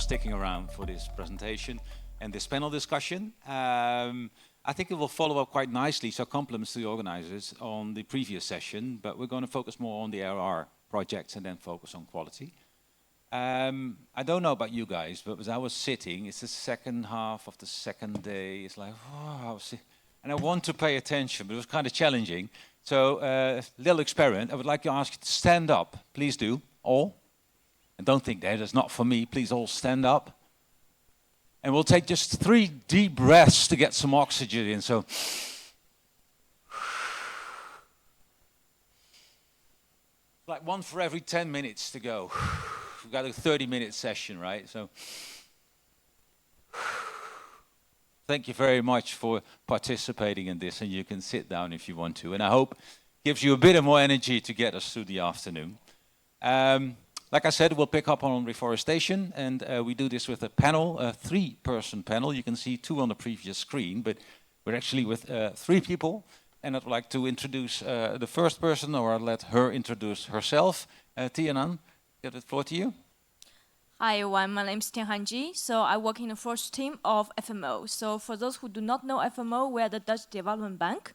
sticking around for this presentation and this panel discussion. I think it will follow up quite nicely, so compliments to the organizers on the previous session, but we're going to focus more on the ARR projects and then focus on quality. I don't know about you guys, but as I was sitting, it's the second half of the second day, it's like, oh, and I want to pay attention, but it was kind of challenging. So, little experiment, I would like to ask you to stand up, please do, all. And don't think that is not for me, please all stand up. And we'll take just 3 deep breaths to get some oxygen in, so. Like one for every 10 minutes to go. We've got a 30-minute session, right? So, thank you very much for participating in this, and you can sit down if you want to. And I hope it gives you a bit of more energy to get us through the afternoon. Like I said, we'll pick up on reforestation, and we do this with a panel, a 3-person panel. You can see 2 on the previous screen, but we're actually with 3 people. And I'd like to introduce the first person, or I'll let her introduce herself. Tianhan, give the floor to you. Hi everyone, my name is Tianhan Ji. So I work in the first team of FMO. So for those who do not know FMO, we are the Dutch Development Bank.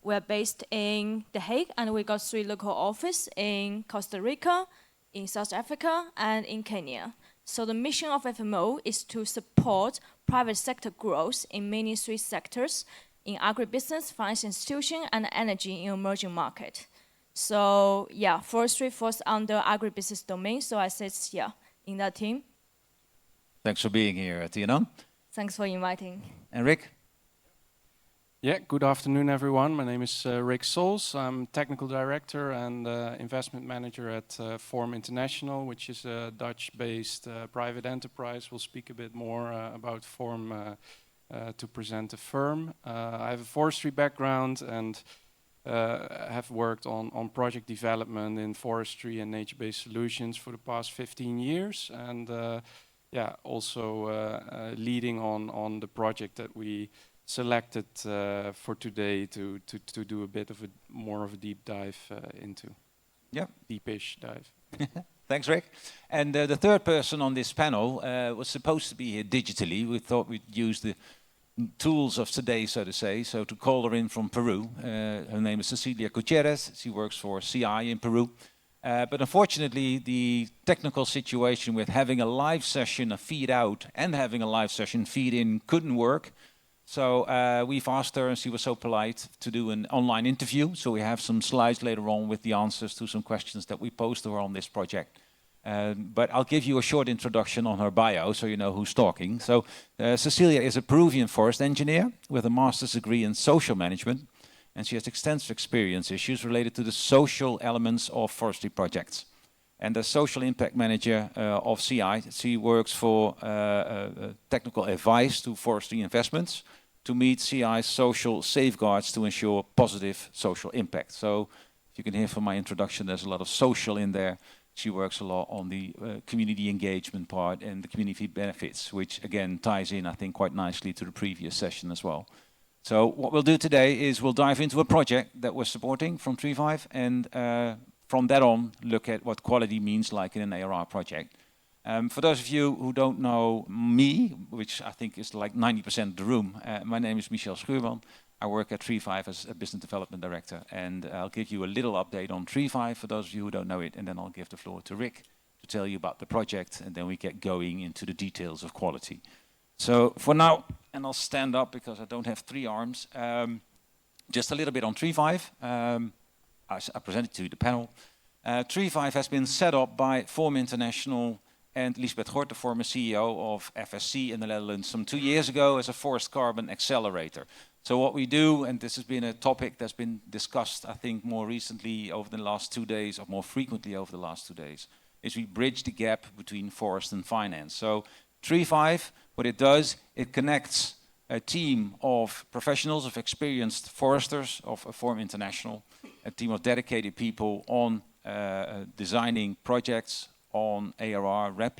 We're based in The Hague, and we got 3 local offices in Costa Rica, in South Africa, and in Kenya. So the mission of FMO is to support private sector growth in many 3 sectors, in agribusiness, financial institution, and energy in emerging market. So yeah, forestry falls under agribusiness domain, so I sit in that team. Thanks for being here, Tianhan. Thanks for inviting. And Rick? Yeah, good afternoon everyone. My name is Rick Sools. I'm Technical Director and Investment Manager at Form International, which is a Dutch-based private enterprise. We'll speak a bit more about Form to present the firm. I have a forestry background and have worked on project development in forestry and nature-based solutions for the past 15 years. And yeah, also leading on the project that we selected for today to do a bit of more of a deep dive into. Yeah. Deepish dive. Thanks, Rick. And the third person on this panel was supposed to be here digitally. We thought we'd use the tools of today, so to say, so to call her in from Peru. Her name is Cecilia Gutierrez. She works for CI in Peru. But unfortunately, the technical situation with having a live session, a feed out, and having a live session feed in couldn't work. So we've asked her, and she was so polite, to do an online interview. So we have some slides later on with the answers to some questions that we posed to her on this project. But I'll give you a short introduction on her bio so you know who's talking. So Cecilia is a Peruvian forest engineer with a master's degree in social management, and she has extensive experience issues related to the social elements of forestry projects. And as social impact manager of CI, she works for technical advice to forestry investments to meet CI's social safeguards to ensure positive social impact. So if you can hear from my introduction, there's a lot of social in there. She works a lot on the community engagement part and the community benefits, which again ties in, I think, quite nicely to the previous session as well. So what we'll do today is we'll dive into a project that we're supporting from Treevive, and from that on, look at what quality means like in an ARR project. For those of you who don't know me, which I think is like 90% of the room, my name is Michel Schuurman. I work at Treevive as a business development director, and I'll give you a little update on Treevive for those of you who don't know it, and then I'll give the floor to Rick to tell you about the project, and then we get going into the details of quality. So for now, and I'll stand up because I don't have 3 arms, just a little bit on Treevive. I presented to you the panel. Treevive has been set up by Form International and Lisbeth Gort, the former CEO of FSC in the Netherlands, some 2 years ago as a forest carbon accelerator. So what we do, and this has been a topic that's been discussed, I think, more recently over the last 2 days, or more frequently over the last 2 days, is we bridge the gap between forest and finance. So Treevive, what it does, it connects a team of professionals, of experienced foresters of Form International, a team of dedicated people on designing projects on ARR, REDD+,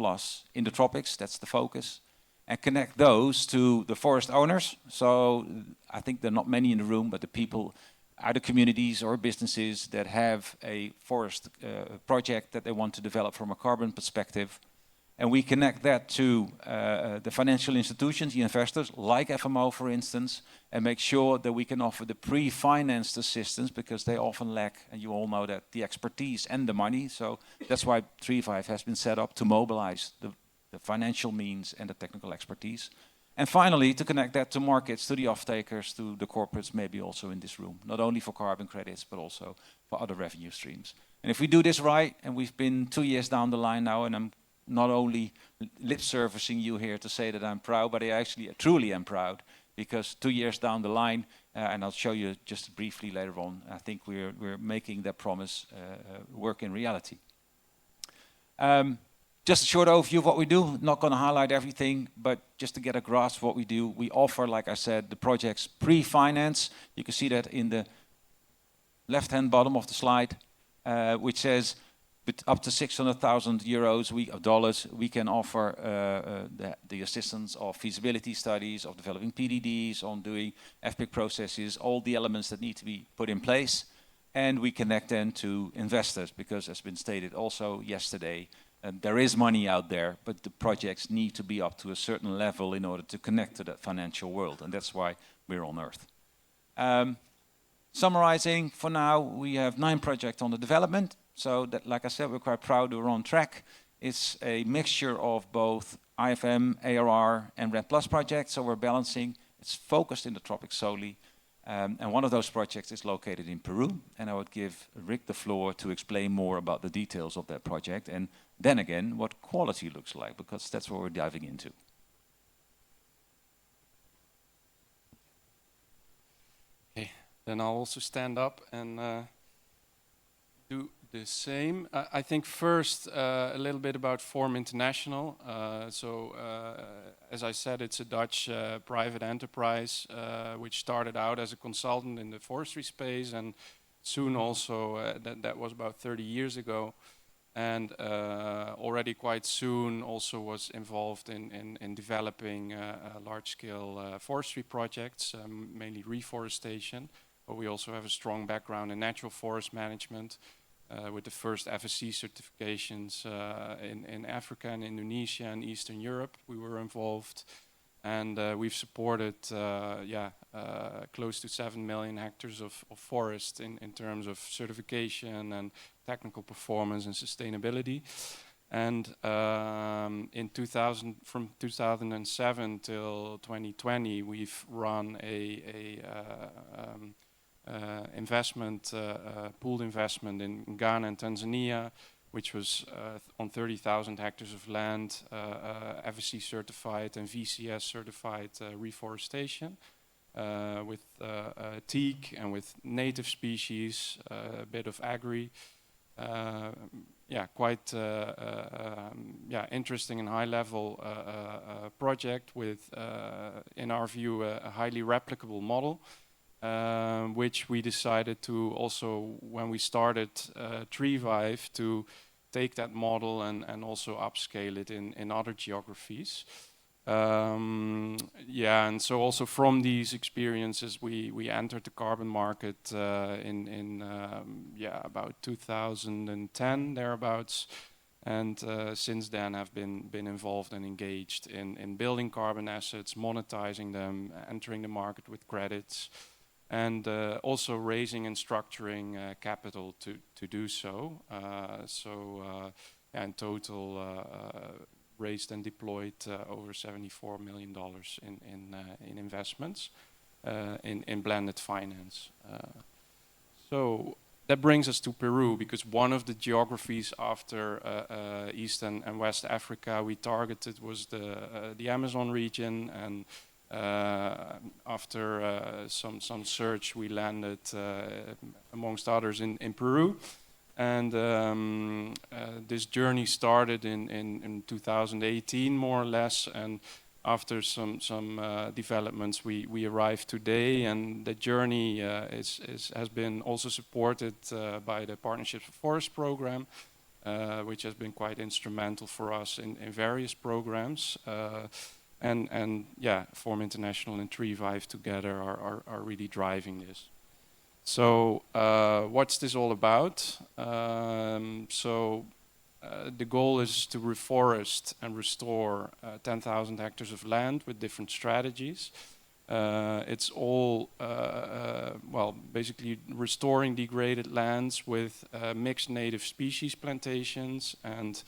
in the tropics, that's the focus, and connect those to the forest owners. So I think there are not many in the room, but the people, either communities or businesses that have a forest project that they want to develop from a carbon perspective. And we connect that to the financial institutions, the investors, like FMO, for instance, and make sure that we can offer the pre-financed assistance, because they often lack, and you all know that, the expertise and the money. So that's why Treevive has been set up to mobilize the financial means and the technical expertise. And finally, to connect that to markets, to the off-takers, to the corporates, maybe also in this room, not only for carbon credits, but also for other revenue streams. And if we do this right, and we've been 2 years down the line now, and I'm not only lip servicing you here to say that I'm proud, but I actually truly am proud, because 2 years down the line, and I'll show you just briefly later on, I think we're making that promise work in reality. Just a short overview of what we do. Not going to highlight everything, but just to get a grasp of what we do. We offer, like I said, the projects pre-finance. You can see that in the left-hand bottom of the slide, which says with up to 600,000 euros of dollars, we can offer the assistance of feasibility studies, of developing PDDs, on doing FPIC processes, all the elements that need to be put in place. And we connect then to investors, because as been stated also yesterday, there is money out there, but the projects need to be up to a certain level in order to connect to that financial world, and that's why we're on Earth. Summarizing, for now, we have 9 projects on the development. So that, like I said, we're quite proud we're on track. It's a mixture of both IFM, ARR, and RED Plus projects, so we're balancing. It's focused in the tropics solely. And one of those projects is located in Peru, and I would give Rick the floor to explain more about the details of that project, and then again, what quality looks like, because that's what we're diving into. Okay, then I'll also stand up and do the same. I think first a little bit about Form International. As I said, it's a Dutch private enterprise which started out as a consultant in the forestry space, and soon also, that was about 30 years ago, and already quite soon also was involved in developing large-scale forestry projects, mainly reforestation, but we also have a strong background in natural forest management, with the first FSC certifications in Africa and Indonesia and Eastern Europe. We were involved, and we've supported close to 7 million hectares of forest in terms of certification and technical performance and sustainability. And from 2007 till 2020, we've run a pooled investment in Ghana and Tanzania, which was on 30,000 hectares of land, FSC certified and VCS certified reforestation, with teak and with native species, a bit of agri. Quite interesting and high level project with, in our view, a highly replicable model. Which we decided to also, when we started Treevive, to take that model and also upscale it in other geographies. And so also from these experiences, we entered the carbon market in about 2010 thereabouts, and since then have been involved and engaged in building carbon assets, monetizing them, entering the market with credits, and also raising and structuring capital to do so. In total, raised and deployed over $74 million in investments in blended finance. So that brings us to Peru, because one of the geographies after East and West Africa we targeted was the Amazon region, and after some search, we landed, amongst others, in Peru. And this journey started in 2018, more or less. And after some developments, we arrived today. And the journey has been also supported by the Partnerships for Forest program, which has been quite instrumental for us in various programs. And Form International and Treevive together are really driving this. So what's this all about? So the goal is to reforest and restore 10,000 hectares of land with different strategies. It's all, well, basically restoring degraded lands with mixed native species plantations and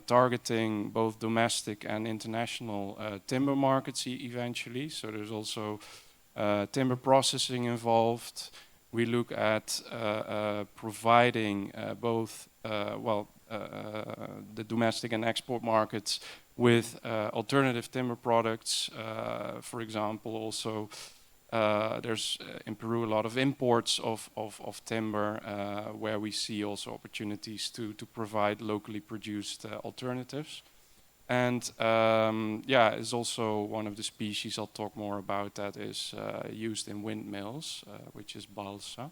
targeting both domestic and international timber markets eventually. So there's also timber processing involved. We look at providing both, well, the domestic and export markets with alternative timber products. For example, also there's in Peru a lot of imports of timber where we see also opportunities to provide locally produced alternatives. And yeah, it's also one of the species, I'll talk more about that, is used in windmills, which is balsa.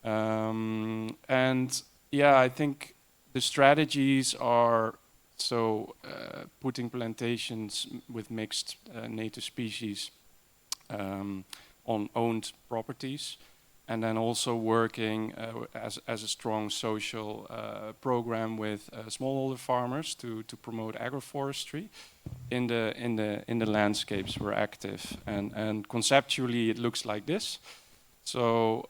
And yeah, I think the strategies are so putting plantations with mixed native species on owned properties, and then also working as a strong social program with smallholder farmers to promote agroforestry in the landscapes we're active. And conceptually it looks like this. So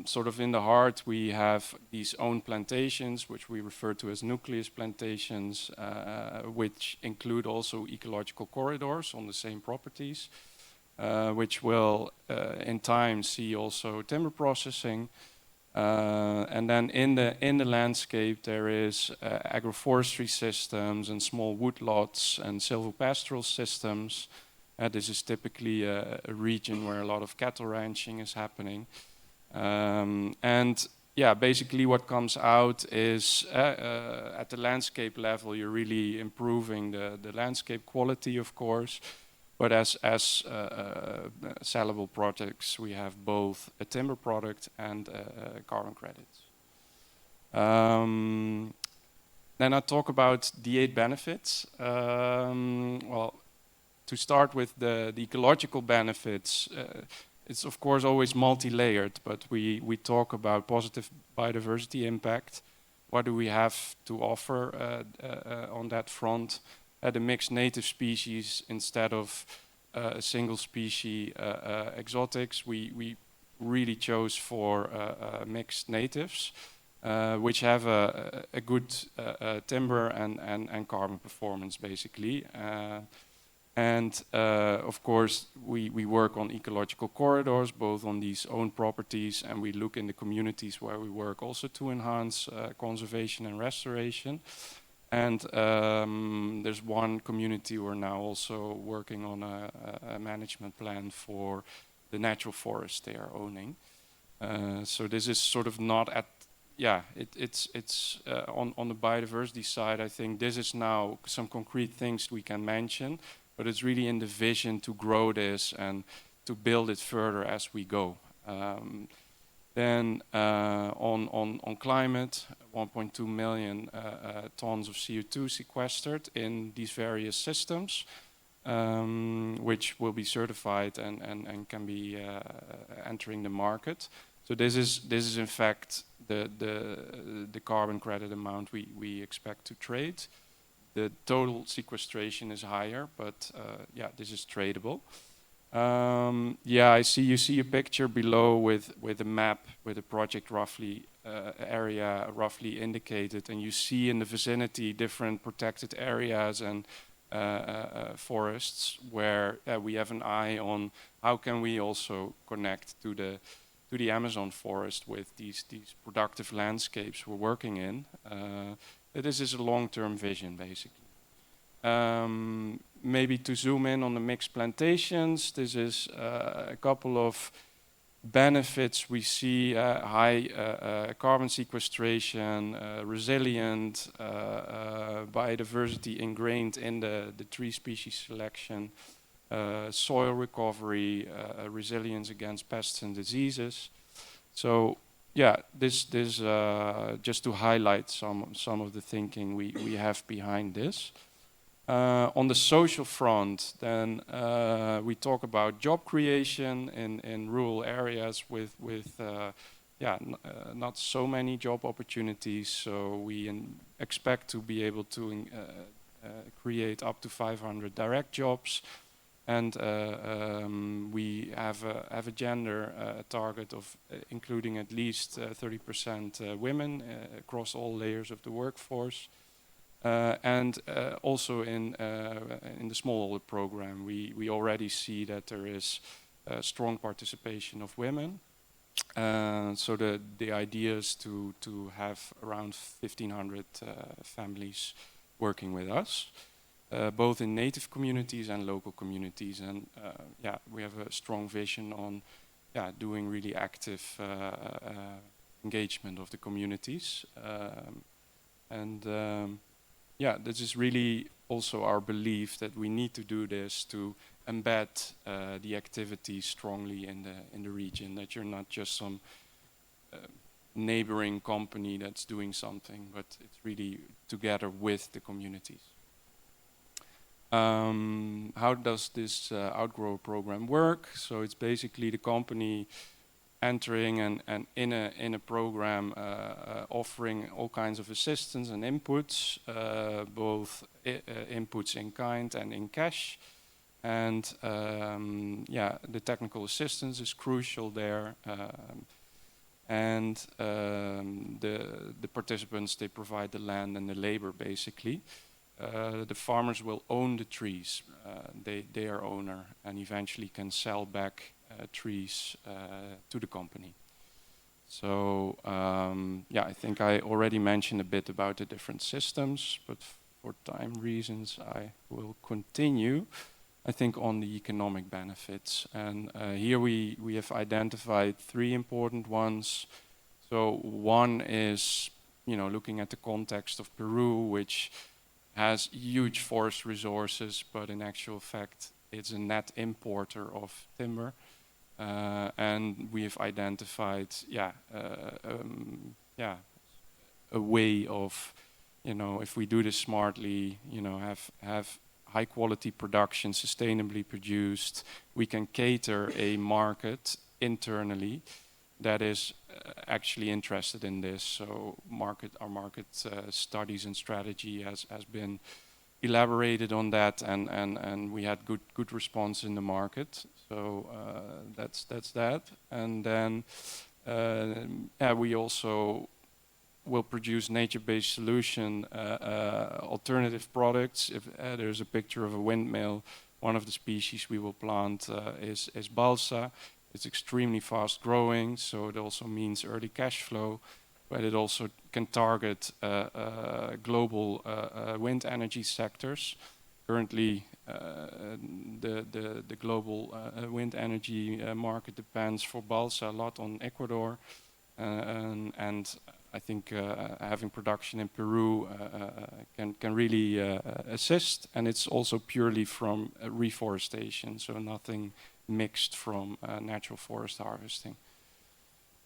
sort of in the heart we have these own plantations, which we refer to as nucleus plantations, which include also ecological corridors on the same properties, which will in time see also timber processing. And then in the landscape there is agroforestry systems and small woodlots and silvopastoral systems. This is typically a region where a lot of cattle ranching is happening. And yeah, basically what comes out is at the landscape level, you're really improving the landscape quality, of course. But as sellable projects, we have both a timber product and carbon credits. Then I talk about the 8 benefits. Well, to start with the ecological benefits, it's of course always multi-layered, but we talk about positive biodiversity impact. What do we have to offer on that front? The mixed native species instead of a single species exotics, we really chose for mixed natives, which have a good timber and carbon performance basically. And of course, we work on ecological corridors, both on these own properties, and we look in the communities where we work also to enhance conservation and restoration. And there's one community we're now also working on a management plan for the natural forest they are owning. So this is sort of not at, yeah, it's on the biodiversity side, I think this is now some concrete things we can mention. But it's really in the vision to grow this and to build it further as we go. Then on climate, 1.2 million tons of CO2 sequestered in these various systems, which will be certified and can be entering the market. So this is in fact the carbon credit amount we expect to trade. The total sequestration is higher, but yeah, this is tradable. Yeah, you see a picture below with a map with a project roughly area roughly indicated, and you see in the vicinity different protected areas and forests where we have an eye on how can we also connect to the Amazon forest with these productive landscapes we're working in. This is a long-term vision, basically. Maybe to zoom in on the mixed plantations, this is a couple of benefits we see: high carbon sequestration, resilient biodiversity ingrained in the tree species selection, soil recovery, resilience against pests and diseases. So yeah, this just to highlight some of the thinking we have behind this. On the social front, then we talk about job creation in rural areas with not so many job opportunities. So we expect to be able to create up to 500 direct jobs. And we have a gender target of including at least 30% women across all layers of the workforce. And also in the smallholder program, we already see that there is strong participation of women. So the idea is to have around 1,500 families working with us. Both in native communities and local communities, and we have a strong vision on doing really active engagement of the communities, this is really also our belief that we need to do this to embed the activity strongly in the region. That you're not just some neighboring company that's doing something, but it's really together with the communities. How does this Outgrow program work? So it's basically the company entering and in a program offering all kinds of assistance and inputs, both inputs in kind and in cash. And the technical assistance is crucial there. The participants, they provide the land and the labor basically. The farmers will own the trees. They are owner and eventually can sell back trees to the company. So I think I already mentioned a bit about the different systems, but for time reasons I will continue. I think on the economic benefits, and here we have identified 3 important ones. So one is, looking at the context of Peru, which has huge forest resources, but in actual fact, it's a net importer of timber. And we have identified, a way of, if we do this smartly, have high quality production, sustainably produced, we can cater a market internally that is actually interested in this. So our market studies and strategy has been elaborated on that, and we had good response in the market. So that's that. And then we also will produce nature-based solution, alternative products. If there's a picture of a windmill, one of the species we will plant is balsa. It's extremely fast growing, so it also means early cash flow, but it also can target global wind energy sectors. Currently, the global wind energy market depends for balsa a lot on Ecuador, and I think having production in Peru can really assist, and it's also purely from reforestation, so nothing mixed from natural forest harvesting.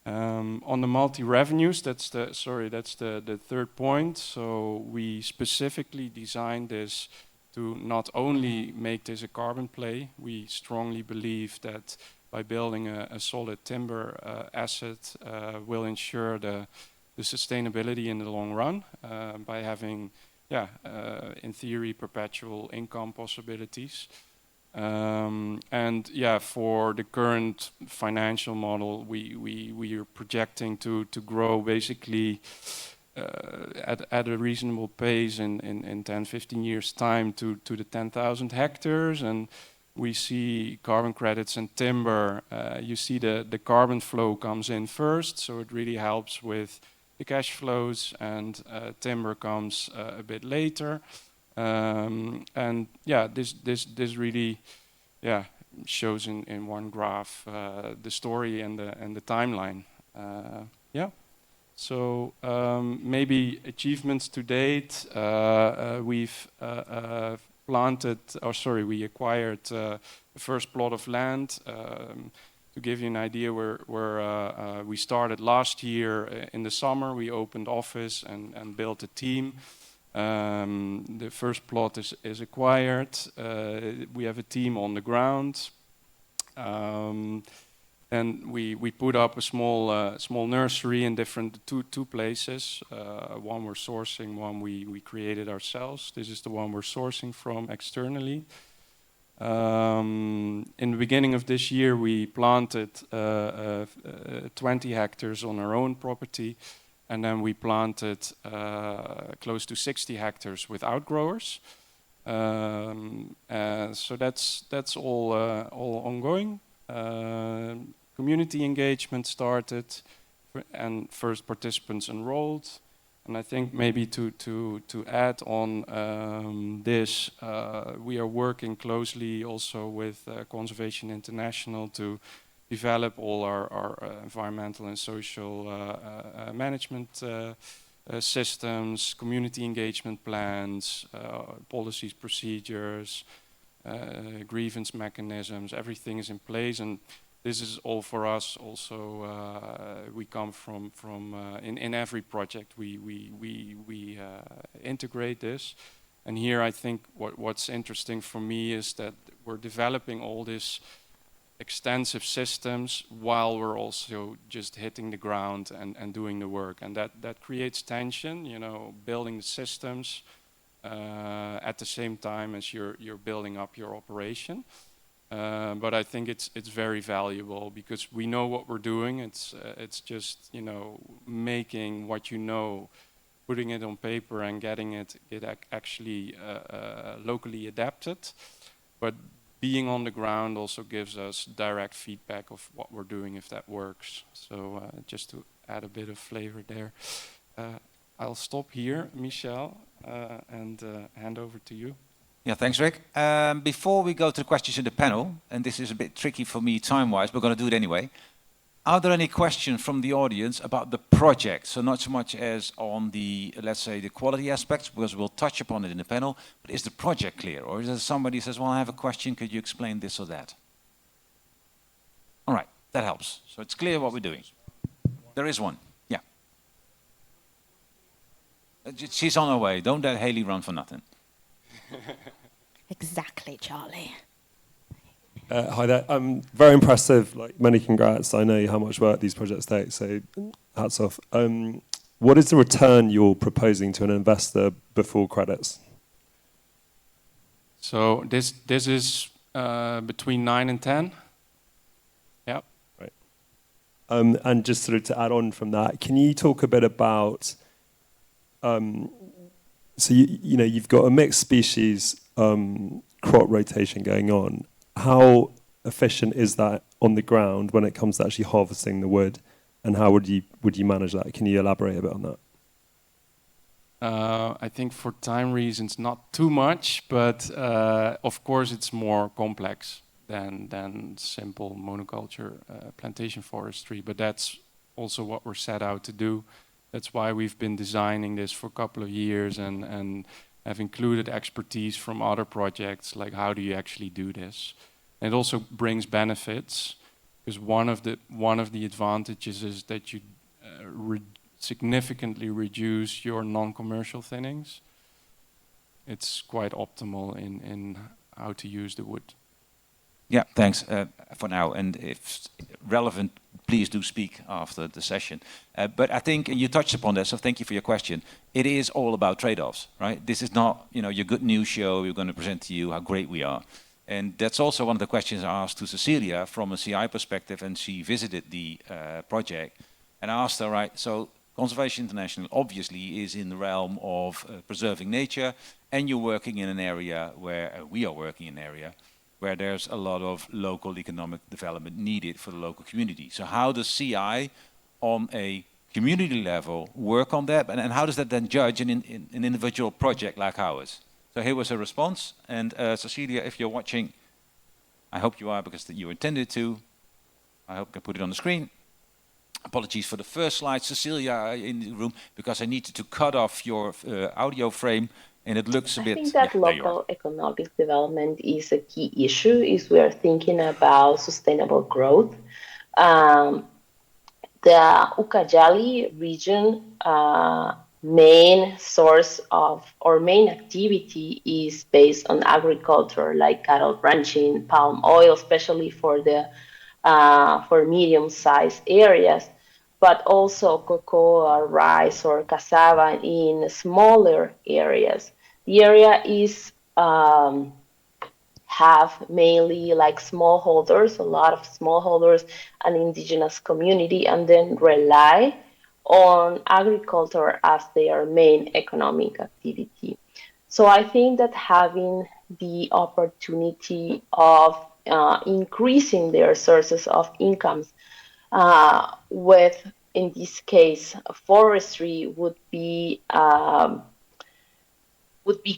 On the multi-revenues, that's the third point. So we specifically designed this to not only make this a carbon play. We strongly believe that by building a solid timber asset will ensure the sustainability in the long run by having, in theory, perpetual income possibilities. For the current financial model, we are projecting to grow basically at a reasonable pace in 10-15 years time to the 10,000 hectares, and we see carbon credits and timber. You see the carbon flow comes in first, so it really helps with the cash flows, and timber comes a bit later. This really shows in one graph the story and the timeline. So maybe achievements to date. We've we acquired the first plot of land. To give you an idea, where we started last year in the summer, we opened office and built a team. The first plot is acquired. We have a team on the ground. And we put up a small nursery in different two places. One we're sourcing, one we created ourselves. This is the one we're sourcing from externally. In the beginning of this year, we planted 20 hectares on our own property, and then we planted close to 60 hectares with outgrowers. So that's all ongoing. Community engagement started, and first participants enrolled. And I think maybe to add on this, we are working closely also with Conservation International to develop all our environmental and social management systems, community engagement plans, policies, procedures, grievance mechanisms. Everything is in place, and this is all for us. Also, we come from in every project we integrate this, and here I think what's interesting for me is that we're developing all these extensive systems while we're also just hitting the ground and doing the work, and that creates tension. You know, building the systems at the same time as you're building up your operation. But I think it's very valuable because we know what we're doing. It's just, you know, making what you know, putting it on paper and getting it actually locally adapted. But being on the ground also gives us direct feedback of what we're doing if that works. So just to add a bit of flavor there. I'll stop here, Michel, and hand over to you. Yeah, thanks, Rick. Before we go to the questions in the panel, and this is a bit tricky for me time-wise, but we're going to do it anyway. Are there any questions from the audience about the project? So not so much as on the, let's say, the quality aspects, because we'll touch upon it in the panel, but is the project clear? Or is there somebody who says, well, I have a question, could you explain this or that? All right, that helps. So it's clear what we're doing. There is one, yeah. She's on her way. Don't let Haley run for nothing. Exactly, Charlie. Hi there. Very impressive. Like, many congrats. I know how much work these projects take, so hats off. What is the return you're proposing to an investor before credits? So this is between 9 and 10. Yeah. Right. And just sort of to add on from that, can you talk a bit about? So you know, you've got a mixed species crop rotation going on. How efficient is that on the ground when it comes to actually harvesting the wood, and how would you manage that? Can you elaborate a bit on that? I think for time reasons, not too much, but of course it's more complex than simple monoculture plantation forestry. But that's also what we're set out to do. That's why we've been designing this for a couple of years and have included expertise from other projects, like how do you actually do this? And it also brings benefits, because one of the advantages is that you significantly reduce your non-commercial thinnings. It's quite optimal in how to use the wood. Yeah, thanks for now. And if relevant, please do speak after the session. But I think you touched upon that, so thank you for your question. It is all about trade-offs, right? This is not, you know, your good news show. We're going to present to you how great we are. And that's also one of the questions I asked to Cecilia from a CI perspective, and she visited the project. And I asked her, right, so Conservation International obviously is in the realm of preserving nature, and you're working in an area where, we are working in an area where there's a lot of local economic development needed for the local community. So how does CI on a community level work on that? And how does that then judge an individual project like ours? So here was a response. And Cecilia, if you're watching, I hope you are, because you intended to. I hope I can put it on the screen. Apologies for the first slide, Cecilia, in the room, because I needed to cut off your audio frame. And it looks a bit... I think that local economic development is a key issue, is we are thinking about sustainable growth. The Ucayali region main source of, or main activity is based on agriculture, like cattle ranching, palm oil, especially for the for medium-sized areas, but also cocoa, rice, or cassava in smaller areas. The area is have mainly like smallholders, a lot of smallholders and indigenous community, and then rely on agriculture as their main economic activity. So I think that having the opportunity of increasing their sources of incomes with, in this case, forestry would be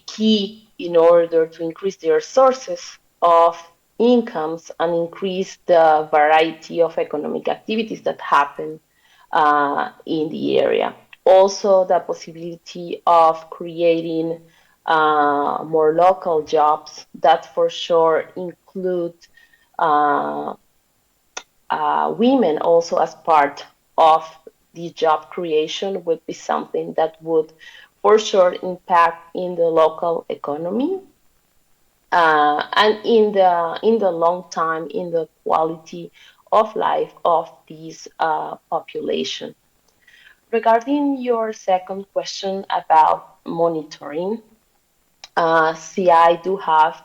key in order to increase their sources of incomes and increase the variety of economic activities that happen in the area. Also, the possibility of creating more local jobs that for sure include women also as part of the job creation would be something that would for sure impact in the local economy and in the long time in the quality of life of this population. Regarding your second question about monitoring, CI do have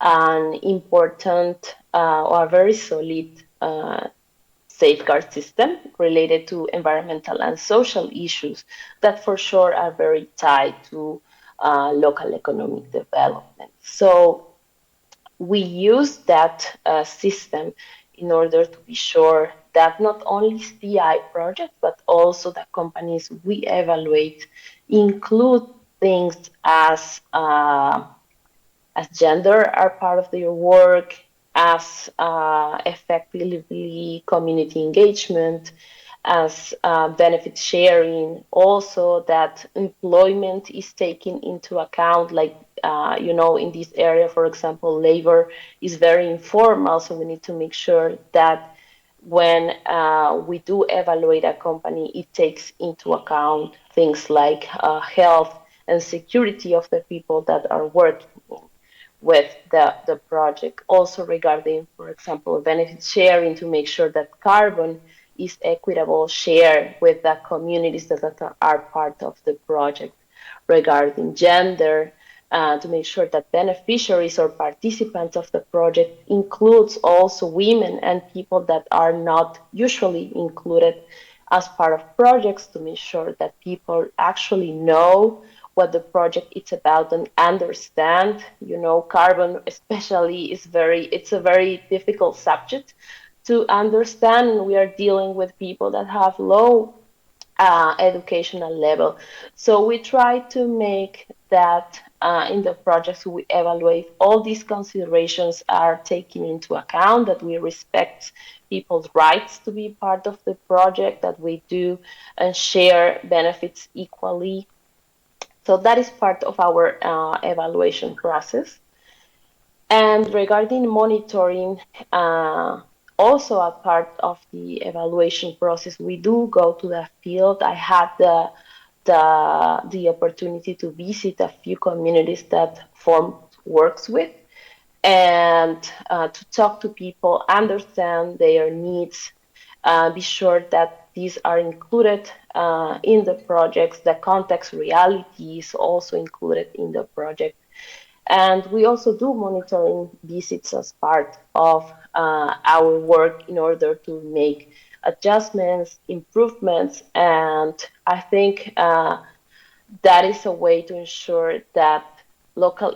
an important or a very solid safeguard system related to environmental and social issues that for sure are very tied to local economic development. So we use that system in order to be sure that not only CI projects, but also the companies we evaluate include things as gender are part of their work, as effectively community engagement, as benefit sharing, also that employment is taken into account, like, in this area, for example, labor is very informal, so we need to make sure that when we do evaluate a company, it takes into account things like health and security of the people that are working with the project. Also regarding, for example, benefit sharing to make sure that carbon is equitable share with the communities that are part of the project. Regarding gender, to make sure that beneficiaries or participants of the project includes also women and people that are not usually included as part of projects, to make sure that people actually know what the project is about and understand. Carbon especially it's a very difficult subject to understand, and we are dealing with people that have low educational level. So we try to make that in the projects we evaluate, all these considerations are taken into account, that we respect people's rights to be part of the project, that we do share benefits equally. So that is part of our evaluation process. And regarding monitoring, also a part of the evaluation process, we do go to the field. I had the opportunity to visit a few communities that Form works with, and to talk to people, understand their needs, be sure that these are included in the projects. The context reality is also included in the project. And we also do monitoring visits as part of our work in order to make adjustments, improvements, and I think that is a way to ensure that local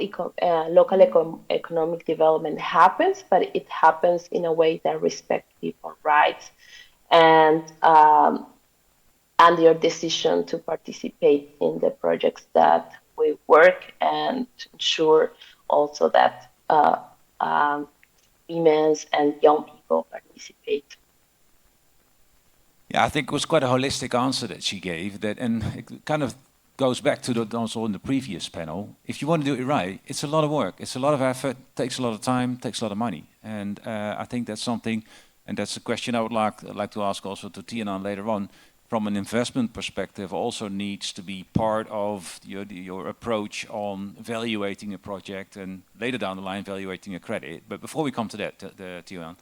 economic development happens, but it happens in a way that respects people's rights and their decision to participate in the projects that we work, and ensure also that women and young people participate. Yeah, I think it was quite a holistic answer that she gave. And it kind of goes back to also in the previous panel. If you want to do it right, it's a lot of work, it's a lot of effort, takes a lot of time, takes a lot of money. And I think that's something, and that's a question I would like to ask also to Tianhan later on. From an investment perspective, also needs to be part of your approach on evaluating a project, and later down the line evaluating a credit. But before we come to that, Tianhan,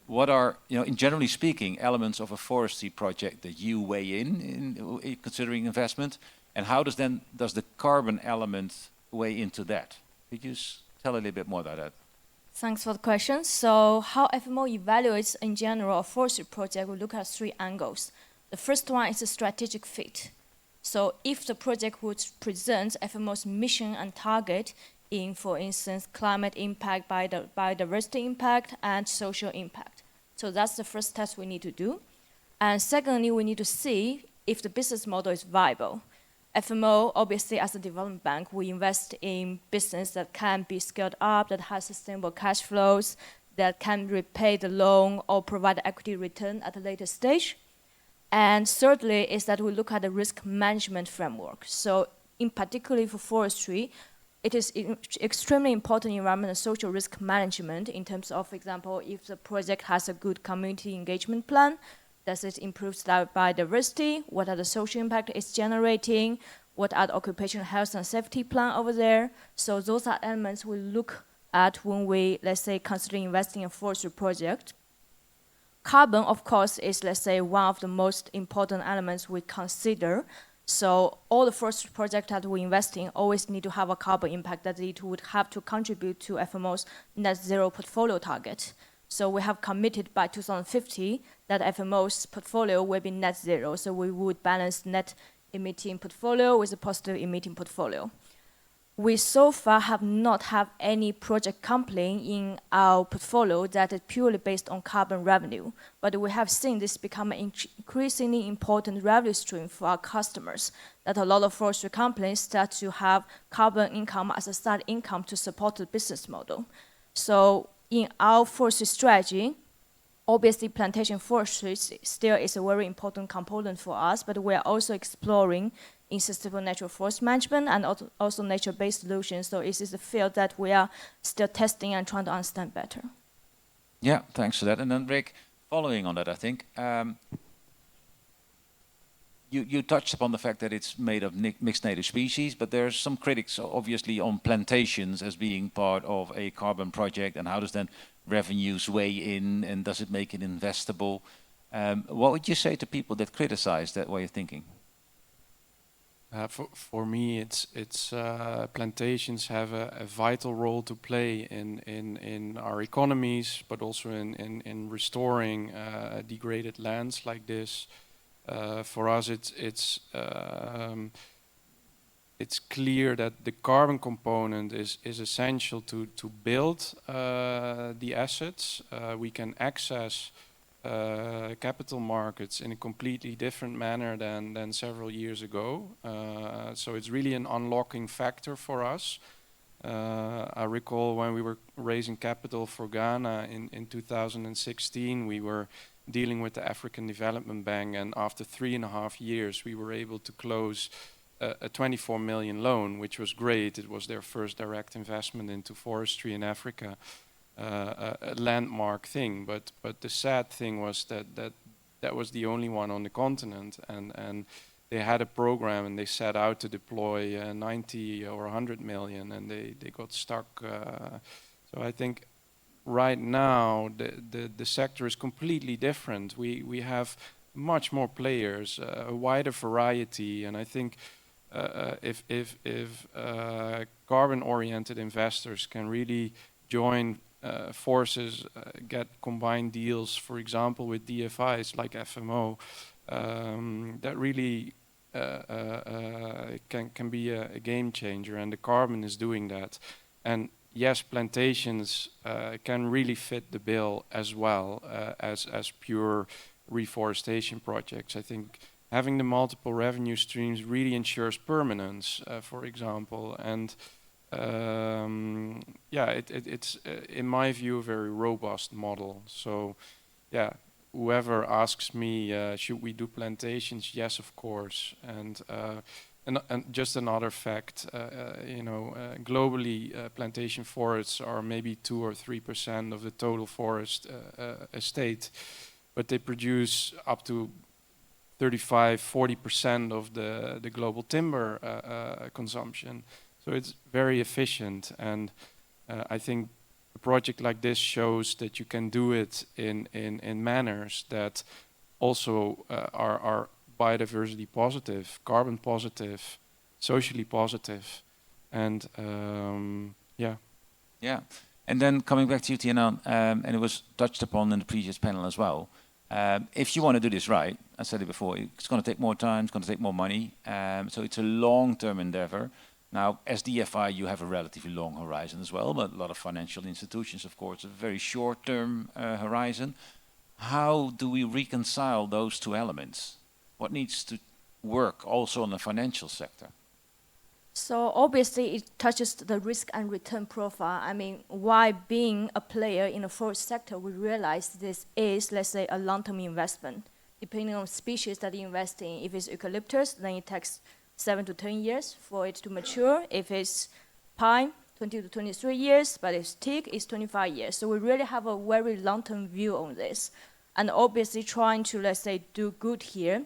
what are, in generally speaking, elements of a forestry project that you weigh in considering investment, and how does the carbon element weigh into that? Could you tell a little bit more about that? Thanks for the question. So how FMO evaluates in general a forestry project, we look at 3 angles. The first one is a strategic fit. So if the project would present FMO's mission and target in, for instance, climate impact, biodiversity impact, and social impact. So that's the first test we need to do. And secondly, we need to see if the business model is viable. FMO, obviously, as a development bank, we invest in business that can be scaled up, that has sustainable cash flows, that can repay the loan or provide equity return at a later stage. And thirdly is that we look at the risk management framework. So in particular for forestry, it is extremely important environmental and social risk management in terms of, for example, if the project has a good community engagement plan, does it improve biodiversity? What are the social impact it's generating? What are the occupational health and safety plan over there? So those are elements we look at when we, let's say, consider investing in a forestry project. Carbon, of course, is, let's say, one of the most important elements we consider. So all the forestry projects that we invest in always need to have a carbon impact that it would have to contribute to FMO's net zero portfolio target. So we have committed by 2050 that FMO's portfolio will be net zero. So we would balance net emitting portfolio with a positive emitting portfolio. We so far have not had any project company in our portfolio that is purely based on carbon revenue. But we have seen this become an increasingly important revenue stream for our customers, that a lot of forestry companies start to have carbon income as a side income to support the business model. So in our forestry strategy, obviously plantation forestry still is a very important component for us, but we are also exploring in sustainable natural forest management and also nature-based solutions. So it is a field that we are still testing and trying to understand better. Yeah, thanks for that. And then Rick, following on that, I think, you touched upon the fact that it's made of mixed native species, but there's some critics obviously on plantations as being part of a carbon project, and how does then revenues weigh in, and does it make it investable? What would you say to people that criticize that way of thinking? For me, it's plantations have a vital role to play in our economies, but also in restoring degraded lands like this. For us, it's clear that the carbon component is essential to build the assets. We can access capital markets in a completely different manner than several years ago. So it's really an unlocking factor for us. I recall when we were raising capital for Ghana in 2016, we were dealing with the African Development Bank, and after 3.5 years we were able to close a 24 million loan, which was great. It was their first direct investment into forestry in Africa. A landmark thing, but the sad thing was that was the only one on the continent, and they had a program and they set out to deploy 90 or 100 million, and they got stuck. So I think right now the sector is completely different. We have much more players, a wider variety, and I think if carbon-oriented investors can really join forces, get combined deals, for example, with DFIs like FMO, that really can be a game changer, and the carbon is doing that. And yes, plantations can really fit the bill as well as pure reforestation projects. I think having the multiple revenue streams really ensures permanence, for example, and yeah, it's in my view a very robust model. So yeah, whoever asks me, should we do plantations? Yes, of course. And just another fact, globally, plantation forests are maybe 2 or 3% of the total forest estate, but they produce up to 35–40% of the global timber consumption. So it's very efficient, and I think the project like this shows that you can do it in manners that also are biodiversity positive, carbon positive, socially positive, and yeah. Yeah, and then coming back to you, Tianhan, and it was touched upon in the previous panel as well. If you want to do this right, I said it before, it's going to take more time, it's going to take more money, so it's a long-term endeavor. Now, as DFI, you have a relatively long horizon as well, but a lot of financial institutions, of course, a very short-term horizon. How do we reconcile those two elements? What needs to work also in the financial sector? So obviously it touches the risk and return profile. I mean, why being a player in the forest sector, we realize this is, let's say, a long-term investment. Depending on species that you invest in, if it's eucalyptus, then it takes 7 to 10 years for it to mature. If it's pine, 20 to 23 years, but if it's teak, it's 25 years. So we really have a very long-term view on this. And obviously trying to, let's say, do good here,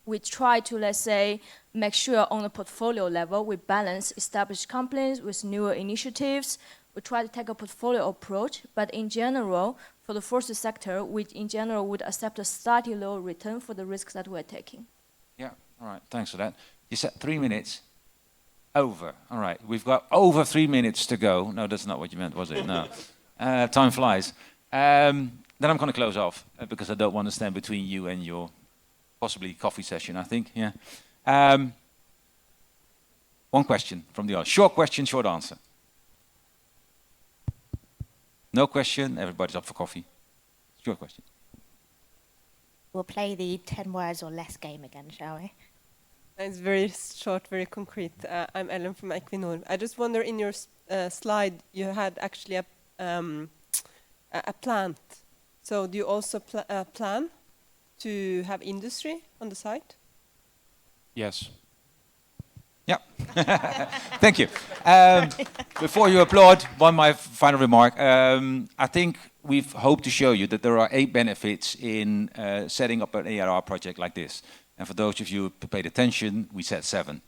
we try to, let's say, make sure on a portfolio level, we balance established companies with newer initiatives. We try to take a portfolio approach, but in general, for the forestry sector, we in general would accept a slightly lower return for the risks that we're taking. Yeah, all right, thanks for that. You said 3 minutes. Over, all right. We've got over 3 minutes to go. No, that's not what you meant, was it? No. Time flies. Then I'm going to close off because I don't want to stand between you and your possibly coffee session, I think, yeah. One question from the audience. Short question, short answer. No question, everybody's up for coffee. Short question. We'll play the 10 words or less game again, shall we? It's very short, very concrete. I'm Ellen from Equinor. I just wonder, in your slide, you had actually a plant. So do you also plan to have industry on the site? Yes. Yeah. Thank you. Before you applaud, my final remark. I think we've hoped to show you that there are 8 benefits in setting up an ARR project like this. And for those of you who paid attention, we said 7.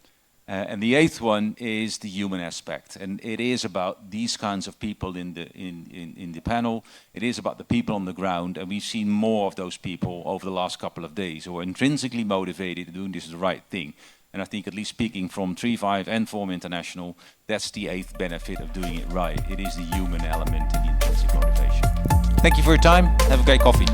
And the 8th one is the human aspect. And it is about these kinds of people in the panel. It is about the people on the ground. And we've seen more of those people over the last couple of days who are intrinsically motivated to doing this the right thing. And I think, at least speaking from Treevive and Form International, that's the 8th benefit of doing it right. It is the human element and the intrinsic motivation. Thank you for your time. Have a great coffee.